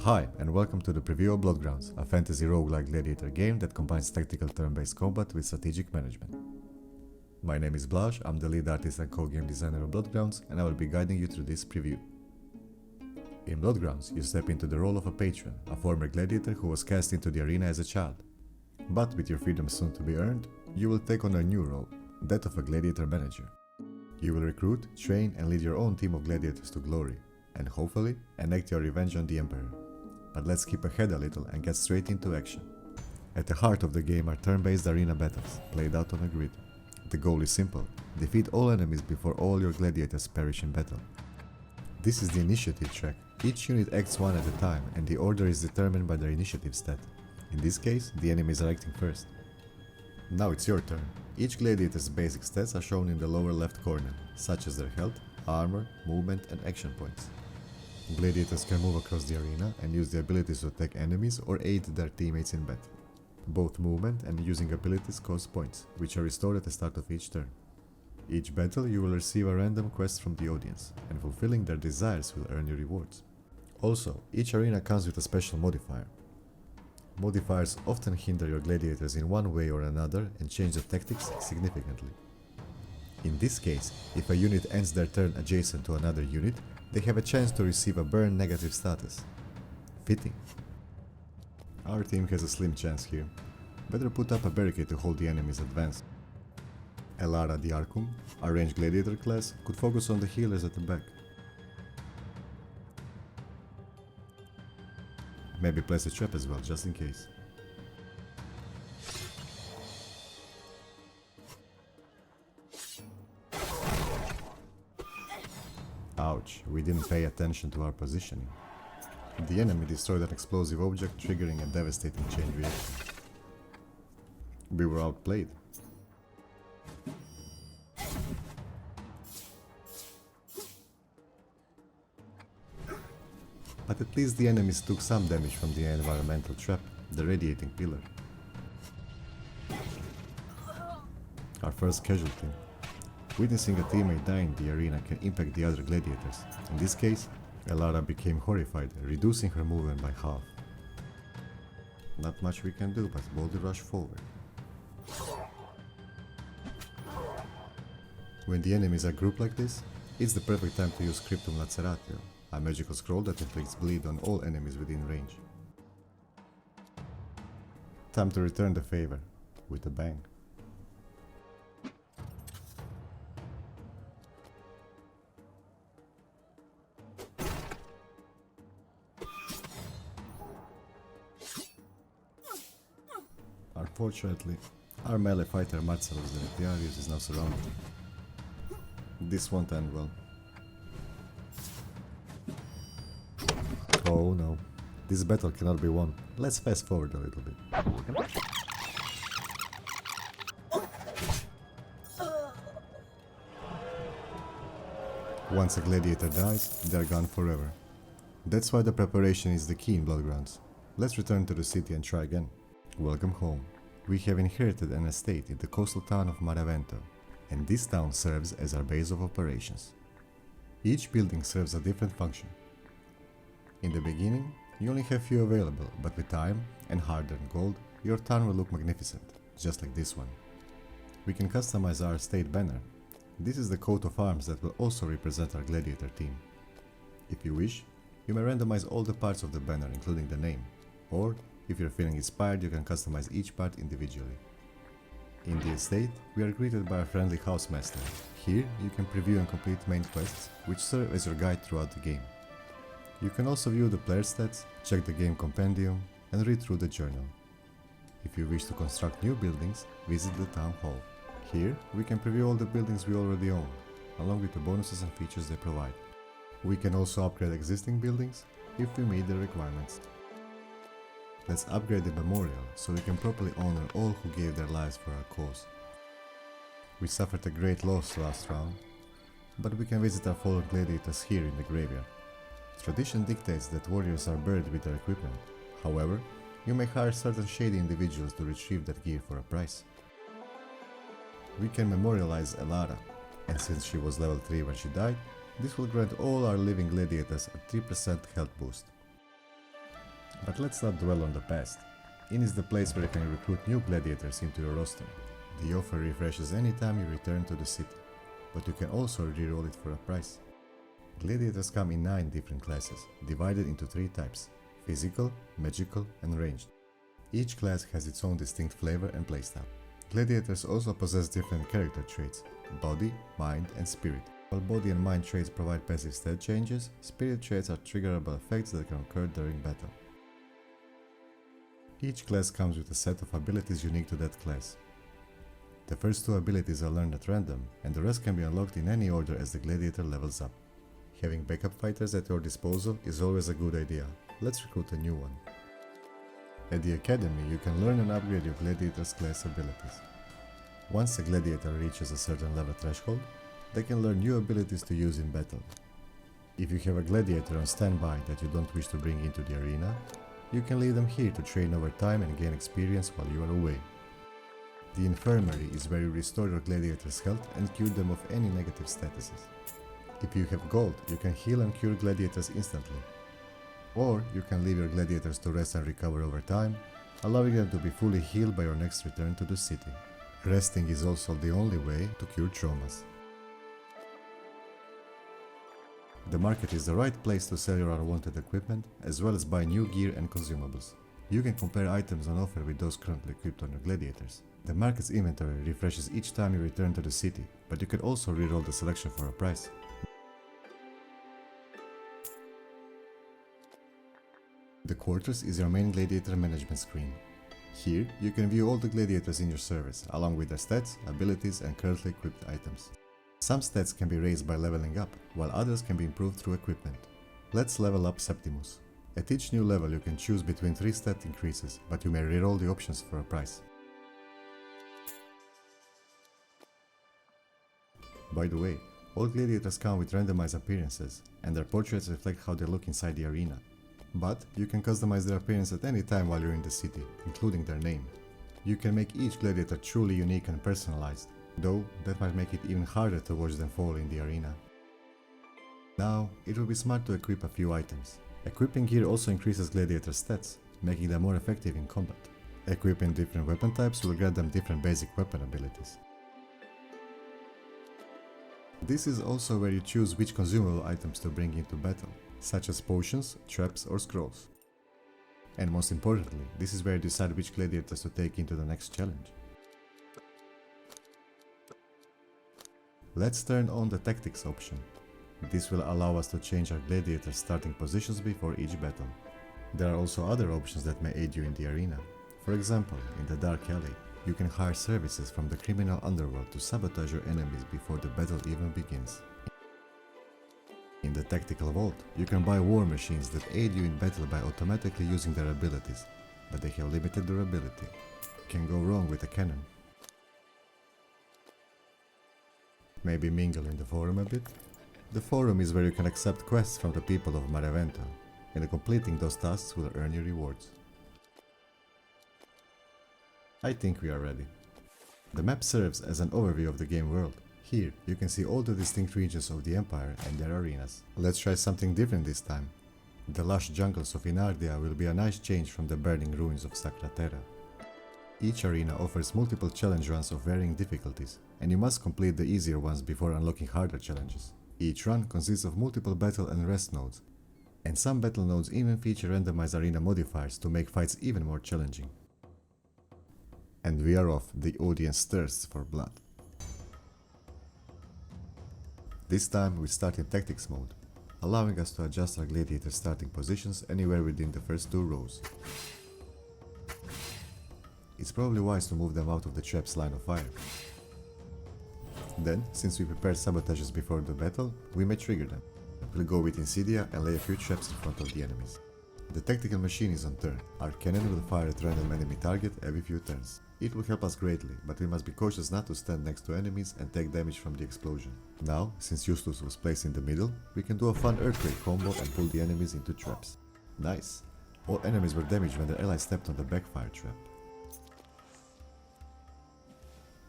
Hi, and welcome to the preview of Bloodgrounds, a fantasy roguelike gladiator game that combines tactical turn-based combat with strategic management. My name is Blaž, I'm the lead artist and co-game designer of Bloodgrounds, and I will be guiding you through this preview. In Bloodgrounds, you step into the role of a patron, a former gladiator who was cast into the arena as a child. But with your freedom soon to be earned, you will take on a new role, that of a gladiator manager. You will recruit, train and lead your own team of gladiators to glory, and hopefully enact your revenge on the Emperor. But let's skip ahead a little and get straight into action. At the heart of the game are turn-based arena battles, played out on a grid. The goal is simple: defeat all enemies before all your gladiators perish in battle. This is the initiative track. Each unit acts one at a time, and the order is determined by their initiative stat. In this case, the enemies are acting first. Now it's your turn. Each gladiator's basic stats are shown in the lower left corner, such as their health, armor, movement and action points. Gladiators can move across the arena and use the abilities to attack enemies or aid their teammates in battle. Both movement and using abilities cost points, which are restored at the start of each turn. Each battle you will receive a random quest from the audience, and fulfilling their desires will earn you rewards. Also, each arena comes with a special modifier. Modifiers often hinder your gladiators in one way or another and change the tactics significantly. In this case, if a unit ends their turn adjacent to another unit, they have a chance to receive a burn negative status. Fitting. Our team has a slim chance here. Better put up a barricade to hold the enemy's advance. Elara the Archum, a ranged gladiator class, could focus on the healers at the back. Maybe place a trap as well, just in case. Ouch, we didn't pay attention to our positioning. The enemy destroyed an explosive object, triggering a devastating chain reaction. We were outplayed. But at least the enemies took some damage from the environmental trap, the radiating pillar. Our first casualty. Witnessing a teammate die in the arena can impact the other gladiators. In this case, Elara became horrified, reducing her movement by half. Not much we can do but boldly rush forward. When the enemies are grouped like this, it's the perfect time to use Scriptum Laceratio, a magical scroll that inflicts bleed on all enemies within range. Time to return the favor, with a bang. Unfortunately, our melee fighter Marcellus the Reptiarius is now surrounded. This won't end well. Oh no, this battle cannot be won. Let's fast forward a little bit. Once a gladiator dies, they're gone forever. That's why the preparation is the key in Bloodgrounds. Let's return to the city and try again. Welcome home. We have inherited an estate in the coastal town of Maravento, and this town serves as our base of operations. Each building serves a different function. In the beginning, you only have few available, but with time and hard-earned gold, your town will look magnificent, just like this one. We can customize our state banner. This is the coat of arms that will also represent our gladiator team. If you wish, you may randomize all the parts of the banner, including the name, or if you're feeling inspired, you can customize each part individually. In the estate, we are greeted by a friendly housemaster. Here, you can preview and complete main quests, which serve as your guide throughout the game. You can also view the player stats, check the game compendium, and read through the journal. If you wish to construct new buildings, visit the town hall. Here, we can preview all the buildings we already own, along with the bonuses and features they provide. We can also upgrade existing buildings, if we meet the requirements. Let's upgrade the memorial, so we can properly honor all who gave their lives for our cause. We suffered a great loss last round, but we can visit our fallen gladiators here in the graveyard. Tradition dictates that warriors are buried with their equipment. However, you may hire certain shady individuals to retrieve that gear for a price. We can memorialize Elara, and since she was level 3 when she died, this will grant all our living gladiators a 3% health boost. But let's not dwell on the past. Inn is the place where you can recruit new gladiators into your roster. The offer refreshes anytime you return to the city, but you can also reroll it for a price. Gladiators come in 9 different classes, divided into 3 types: physical, magical, and ranged. Each class has its own distinct flavor and playstyle. Gladiators also possess different character traits: body, mind, and spirit. While body and mind traits provide passive stat changes, spirit traits are triggerable effects that can occur during battle. Each class comes with a set of abilities unique to that class. The first 2 abilities are learned at random, and the rest can be unlocked in any order as the gladiator levels up. Having backup fighters at your disposal is always a good idea. Let's recruit a new one. At the academy, you can learn and upgrade your gladiator's class abilities. Once a gladiator reaches a certain level threshold, they can learn new abilities to use in battle. If you have a gladiator on standby that you don't wish to bring into the arena, you can leave them here to train over time and gain experience while you are away. The infirmary is where you restore your gladiator's health and cure them of any negative statuses. If you have gold, you can heal and cure gladiators instantly. Or you can leave your gladiators to rest and recover over time, allowing them to be fully healed by your next return to the city. Resting is also the only way to cure traumas. The market is the right place to sell your unwanted equipment, as well as buy new gear and consumables. You can compare items on offer with those currently equipped on your gladiators. The market's inventory refreshes each time you return to the city, but you can also reroll the selection for a price. The quarters is your main gladiator management screen. Here, you can view all the gladiators in your service, along with their stats, abilities, and currently equipped items. Some stats can be raised by leveling up, while others can be improved through equipment. Let's level up Septimus. At each new level you can choose between 3 stat increases, but you may reroll the options for a price. By the way, all gladiators come with randomized appearances, and their portraits reflect how they look inside the arena. But you can customize their appearance at any time while you're in the city, including their name. You can make each gladiator truly unique and personalized, though that might make it even harder to watch them fall in the arena. Now, it will be smart to equip a few items. Equipping gear also increases gladiator stats, making them more effective in combat. Equipping different weapon types will grant them different basic weapon abilities. This is also where you choose which consumable items to bring into battle, such as potions, traps, or scrolls. And most importantly, this is where you decide which gladiators to take into the next challenge. Let's turn on the tactics option. This will allow us to change our gladiators' starting positions before each battle. There are also other options that may aid you in the arena. For example, in the Dark Alley, you can hire services from the criminal underworld to sabotage your enemies before the battle even begins. In the Tactical Vault, you can buy war machines that aid you in battle by automatically using their abilities, but they have limited durability. Can go wrong with a cannon. Maybe mingle in the forum a bit? The forum is where you can accept quests from the people of Marevento, and completing those tasks will earn you rewards. I think we are ready. The map serves as an overview of the game world. Here, you can see all the distinct regions of the Empire and their arenas. Let's try something different this time. The lush jungles of Inardia will be a nice change from the burning ruins of Sacra Terra. Each arena offers multiple challenge runs of varying difficulties, and you must complete the easier ones before unlocking harder challenges. Each run consists of multiple battle and rest nodes, and some battle nodes even feature randomized arena modifiers to make fights even more challenging. And we are off, the audience thirsts for blood. This time we start in tactics mode, allowing us to adjust our gladiator starting positions anywhere within the first 2 rows. It's probably wise to move them out of the trap's line of fire. Then, since we prepared sabotages before the battle, we may trigger them. We'll go with Insidia and lay a few traps in front of the enemies. The tactical machine is on turn. Our cannon will fire at random enemy target every few turns. It will help us greatly, but we must be cautious not to stand next to enemies and take damage from the explosion. Now, since Justus was placed in the middle, we can do a fun earthquake combo and pull the enemies into traps. Nice! All enemies were damaged when their ally stepped on the backfire trap.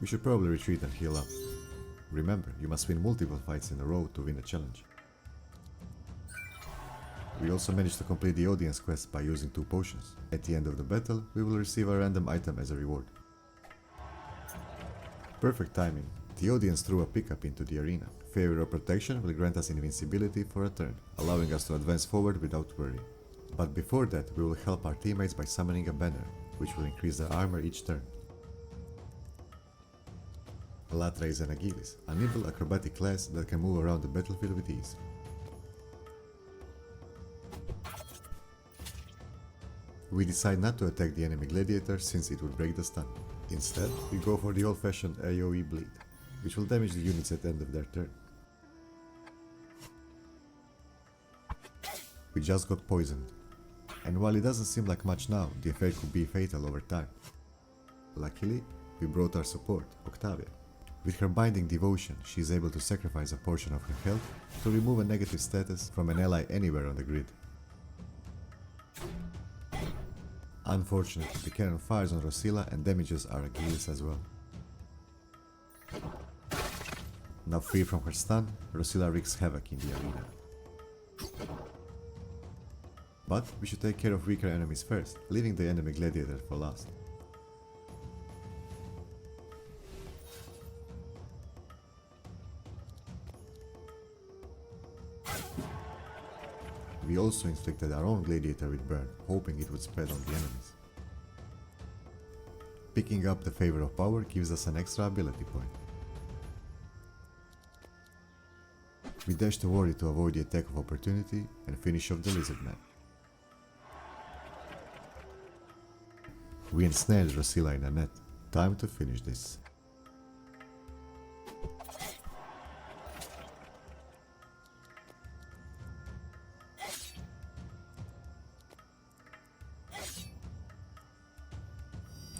We should probably retreat and heal up. Remember, you must win multiple fights in a row to win a challenge. We also managed to complete the audience quest by using 2 potions. At the end of the battle, we will receive a random item as a reward. Perfect timing. The audience threw a pickup into the arena. Favor of Protection will grant us invincibility for a turn, allowing us to advance forward without worry. But before that, we will help our teammates by summoning a banner, which will increase their armor each turn. Latra is an Agilis, a nimble acrobatic class that can move around the battlefield with ease. We decide not to attack the enemy gladiator since it would break the stun. Instead, we go for the old-fashioned AoE bleed, which will damage the units at the end of their turn. We just got poisoned, and while it doesn't seem like much now, the effect could be fatal over time. Luckily, we brought our support, Octavia. With her binding devotion, she is able to sacrifice a portion of her health to remove a negative status from an ally anywhere on the grid. Unfortunately, the cannon fires on Rosilla and damages our Achilles as well. Now free from her stun, Rosilla wreaks havoc in the arena. But we should take care of weaker enemies first, leaving the enemy gladiator for last. We also inflicted our own gladiator with burn, hoping it would spread on the enemies. Picking up the Favor of Power gives us an extra ability point. We dash the warrior to avoid the attack of opportunity and finish off the lizard man. We ensnared Rosilla in a net. Time to finish this.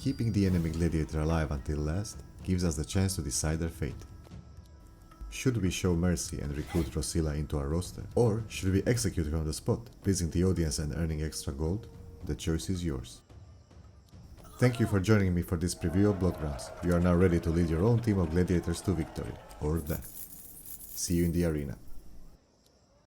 Keeping the enemy gladiator alive until last gives us the chance to decide their fate. Should we show mercy and recruit Rosilla into our roster, or should we execute her on the spot, pleasing the audience and earning extra gold? The choice is yours. Thank you for joining me for this preview of Bloodgrounds. You are now ready to lead your own team of gladiators to victory, or death. See you in the arena.